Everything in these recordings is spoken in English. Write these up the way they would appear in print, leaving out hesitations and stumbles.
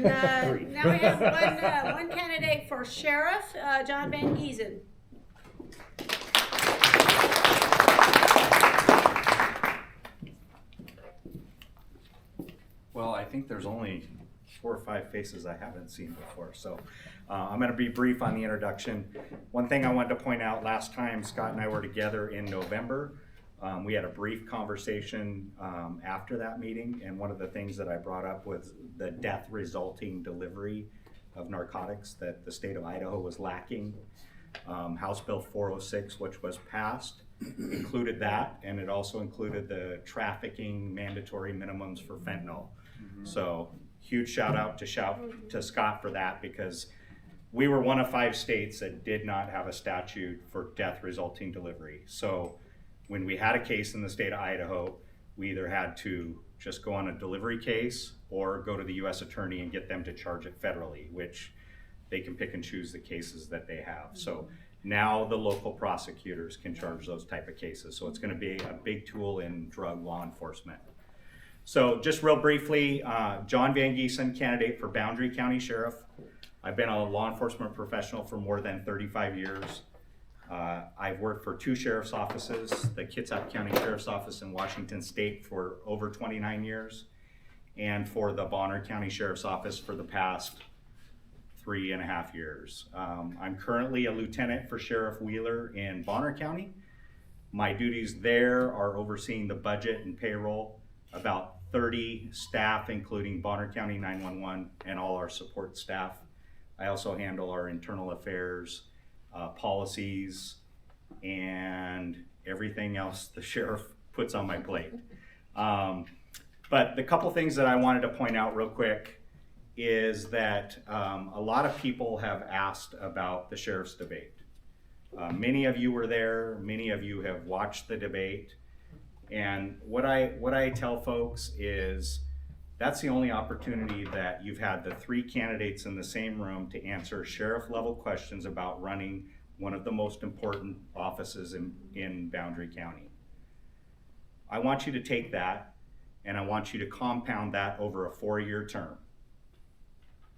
now we have one candidate for sheriff, Jon VanGesen. Well, I think there's only 4 or 5 faces I haven't seen before, so I'm going to be brief on the introduction. One thing I wanted to point out, last time Scott and I were together in November, we had a brief conversation after that meeting, and one of the things that I brought up was the death resulting delivery of narcotics that the state of Idaho was lacking. House Bill 406, which was passed, included that, and it also included the trafficking mandatory minimums for fentanyl. So huge shout out to Scott for that, because we were one of 5 states that did not have a statute for death resulting delivery. So when we had a case in the state of Idaho, we either had to just go on a delivery case or go to the U.S. attorney and get them to charge it federally, which they can pick and choose the cases that they have. So now the local prosecutors can charge those type of cases. So it's going to be a big tool in drug law enforcement. So just real briefly, Jon VanGesen, candidate for Boundary County Sheriff. I've been a law enforcement professional for more than 35 years. I've worked for 2 sheriff's offices, the Kitsap County Sheriff's Office in Washington State for over 29 years, and for the Bonner County Sheriff's Office for the past 3.5 years. I'm currently a lieutenant for Sheriff Wheeler in Bonner County. My duties there are overseeing the budget and payroll, about 30 staff, including Bonner County 911 and all our support staff. I also handle our internal affairs, policies, and everything else the sheriff puts on my plate. But the couple things that I wanted to point out real quick is that a lot of people have asked about the sheriff's debate. Many of you were there, many of you have watched the debate, and what I tell folks is that's the only opportunity that you've had the 3 candidates in the same room to answer sheriff level questions about running one of the most important offices in Boundary County. I want you to take that and I want you to compound that over a 4-year term.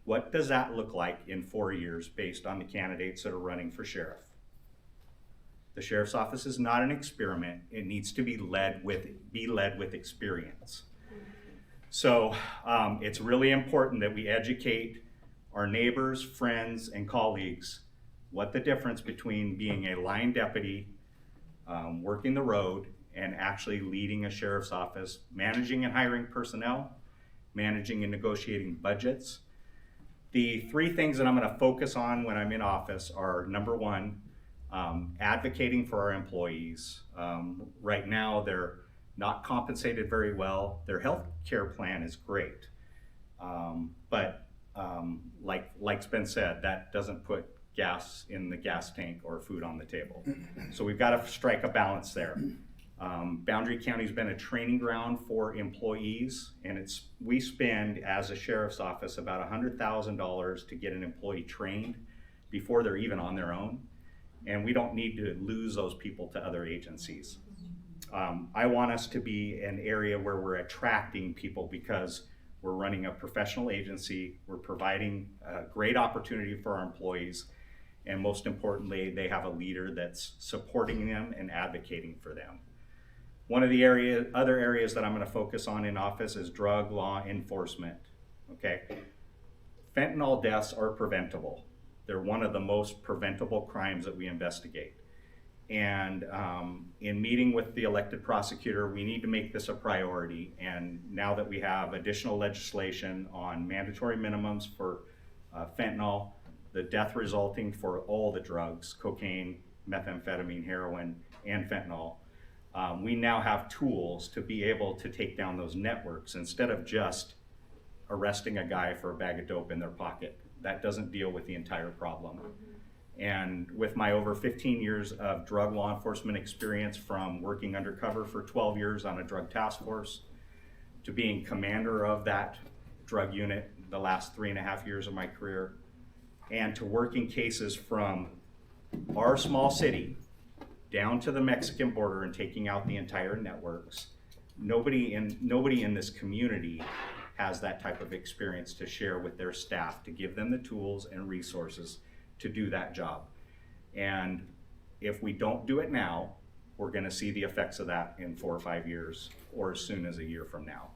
What does that look like in 4 years based on the candidates that are running for sheriff? The sheriff's office is not an experiment. It needs to be led with experience. So it's really important that we educate our neighbors, friends, and colleagues what the difference between being a line deputy, working the road, and actually leading a sheriff's office, managing and hiring personnel, managing and negotiating budgets. The 3 things that I'm going to focus on when I'm in office are, number 1, advocating for our employees. Right now, they're not compensated very well. Their health care plan is great. But like's been said, that doesn't put gas in the gas tank or food on the table. So we've got to strike a balance there. Boundary County's been a training ground for employees, and we spend as a sheriff's office about $100,000 to get an employee trained before they're even on their own, and we don't need to lose those people to other agencies. I want us to be an area where we're attracting people because we're running a professional agency, we're providing a great opportunity for our employees, and most importantly, they have a leader that's supporting them and advocating for them. One of the other areas that I'm going to focus on in office is drug law enforcement. Okay, fentanyl deaths are preventable. They're one of the most preventable crimes that we investigate. And in meeting with the elected prosecutor, we need to make this a priority. And now that we have additional legislation on mandatory minimums for fentanyl, the death resulting for all the drugs, cocaine, methamphetamine, heroin, and fentanyl, we now have tools to be able to take down those networks instead of just arresting a guy for a bag of dope in their pocket. That doesn't deal with the entire problem. And with my over 15 years of drug law enforcement experience, from working undercover for 12 years on a drug task force to being commander of that drug unit the last 3.5 years of my career, and to working cases from our small city down to the Mexican border and taking out the entire networks, nobody in this community has that type of experience to share with their staff, to give them the tools and resources to do that job. And if we don't do it now, we're gonna see the effects of that in 4 or 5 years, or as soon as a year from now.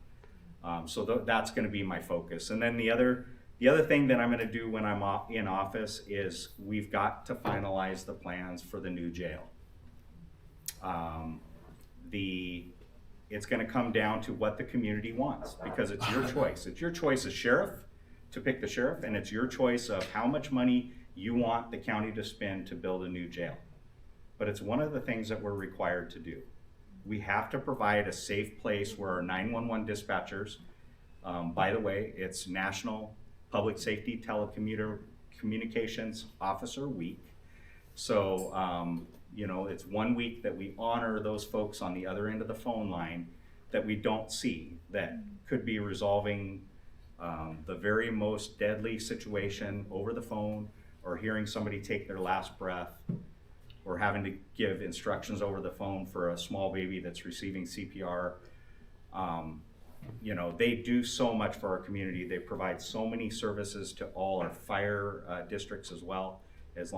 So that's gonna be my focus. And then the other thing that I'm gonna do when I'm in office is we've got to finalize the plans for the new jail. It's gonna come down to what the community wants, because it's your choice. It's your choice as sheriff to pick the sheriff, and it's your choice of how much money you want the county to spend to build a new jail. But it's one of the things that we're required to do. We have to provide a safe place where our 911 dispatchers, by the way, it's National Public Safety Telecommunications Officer Week. So, you know, it's 1 week that we honor those folks on the other end of the phone line that we don't see, that could be resolving the very most deadly situation over the phone, or hearing somebody take their last breath, or having to give instructions over the phone for a small baby that's receiving CPR. You know, they do so much for our community. They provide so many services to all our fire districts as well as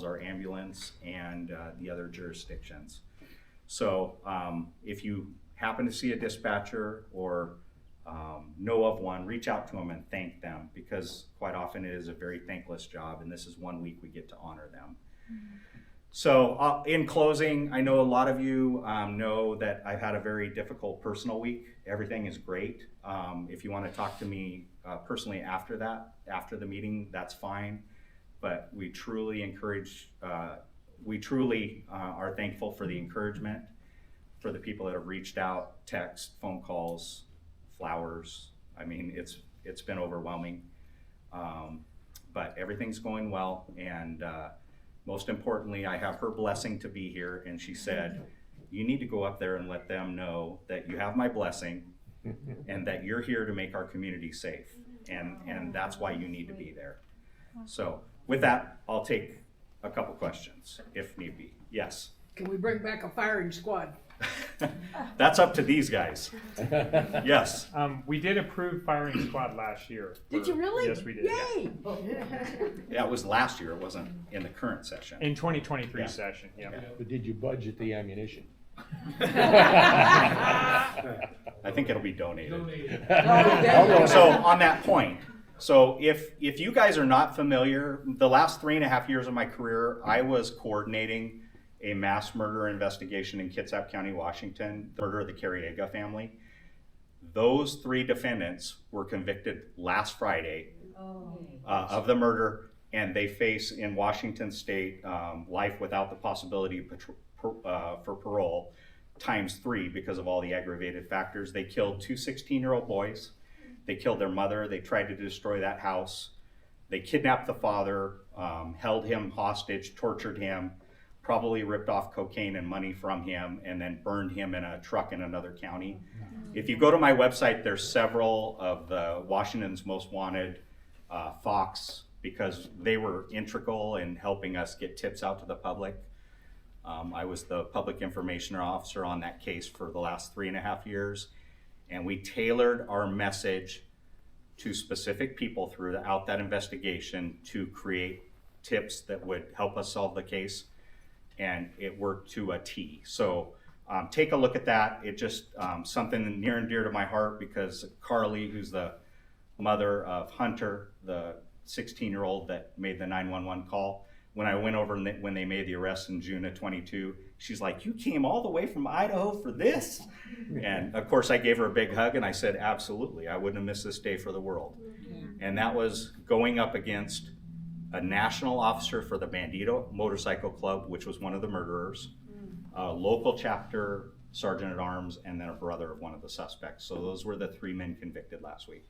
our ambulance and the other jurisdictions. So if you happen to see a dispatcher or know of one, reach out to them and thank them, because quite often it is a very thankless job, and this is 1 week we get to honor them. So in closing, I know a lot of you know that I've had a very difficult personal week. Everything is great. If you want to talk to me personally after the meeting, that's fine. But we truly are thankful for the encouragement, for the people that have reached out, text, phone calls, flowers. I mean, it's been overwhelming. But everything's going well, and most importantly, I have her blessing to be here, and she said, you need to go up there and let them know that you have my blessing and that you're here to make our community safe, and that's why you need to be there. So with that, I'll take a couple questions if need be. Yes? Can we bring back a firing squad? That's up to these guys. Yes. We did approve firing squad last year. Did you really? Yes, we did. Yay! Yeah, it was last year. It wasn't in the current session. In 2023 Yeah. session, yeah. But did you budget the ammunition? I think it'll be donated. Oh, So on that point, so if you guys are not familiar, the last 3.5 years of my career, I was coordinating a mass murder investigation in Kitsap County, Washington, the murder of the Carriega family. Those 3 defendants were convicted last Friday of the murder, and they face in Washington state life without the possibility for parole ×3 because of all the aggravated factors. They killed 2 16-year-old boys. They killed their mother. They tried to destroy that house. They kidnapped the father, held him hostage, tortured him, probably ripped off cocaine and money from him, and then burned him in a truck in another county. If you go to my website, there's several of the Washington's Most Wanted Fox, because they were integral in helping us get tips out to the public. I was the public information officer on that case for the last 3.5 years, and we tailored our message to specific people throughout that investigation to create tips that would help us solve the case, and it worked to a T. So take a look at that. It just something near and dear to my heart, because Carly, who's the mother of Hunter, the 16-year-old that made the 911 call, when I went over and when they made the arrest in June of 22, she's like, you came all the way from Idaho for this? And of course I gave her a big hug and I said, absolutely, I wouldn't have missed this day for the world. And that was going up against a national officer for the Bandito Motorcycle Club, which was one of the murderers, a local chapter sergeant at arms, and then a brother of one of the suspects. So those were the 3 men convicted last week.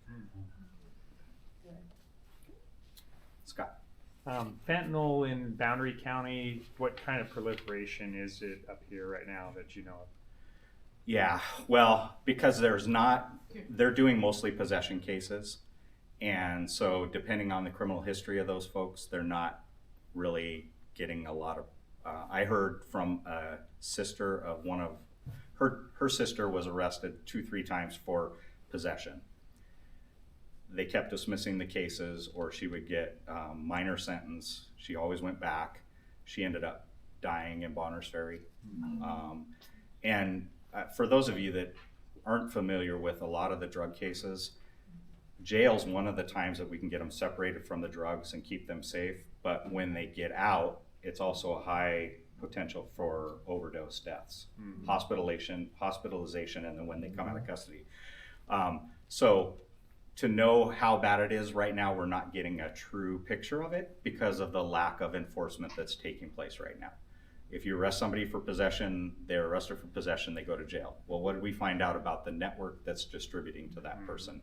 Scott. Fentanyl in Boundary County, what kind of proliferation is it up here right now that you know of? Yeah, well, because they're doing mostly possession cases. And so depending on the criminal history of those folks, they're not really getting a lot of, I heard from a sister of one of, her sister was arrested 2-3 times for possession. they kept dismissing the cases, or she would get minor sentence. She always went back. She ended up dying in Bonners Ferry. For those of you that aren't familiar with a lot of the drug cases, jail's one of the times that we can get them separated from the drugs and keep them safe. But when they get out, it's also a high potential for overdose deaths, hospitalization, and then when they come out of custody. So to know how bad it is right now, we're not getting a true picture of it because of the lack of enforcement that's taking place right now. If you arrest somebody for possession, they're arrested for possession, they go to jail. Well, what did we find out about the network that's distributing to that person?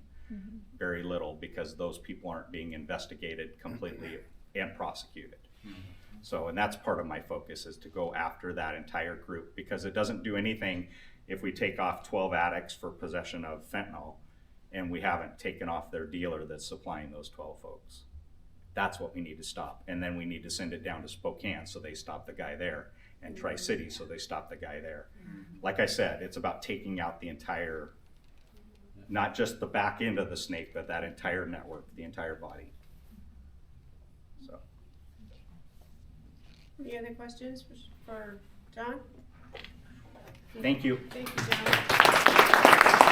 Very little, because those people aren't being investigated completely and prosecuted. So, and that's part of my focus, is to go after that entire group, because it doesn't do anything if we take off 12 addicts for possession of fentanyl and we haven't taken off their dealer that's supplying those 12 folks. That's what we need to stop. And then we need to send it down to Spokane so they stop the guy there, and Tri-City so they stop the guy there. Like I said, it's about taking out the entire, not just the back end of the snake, but that entire network, the entire body. So. Any other questions for Jon? Thank you. Thank you, Jon.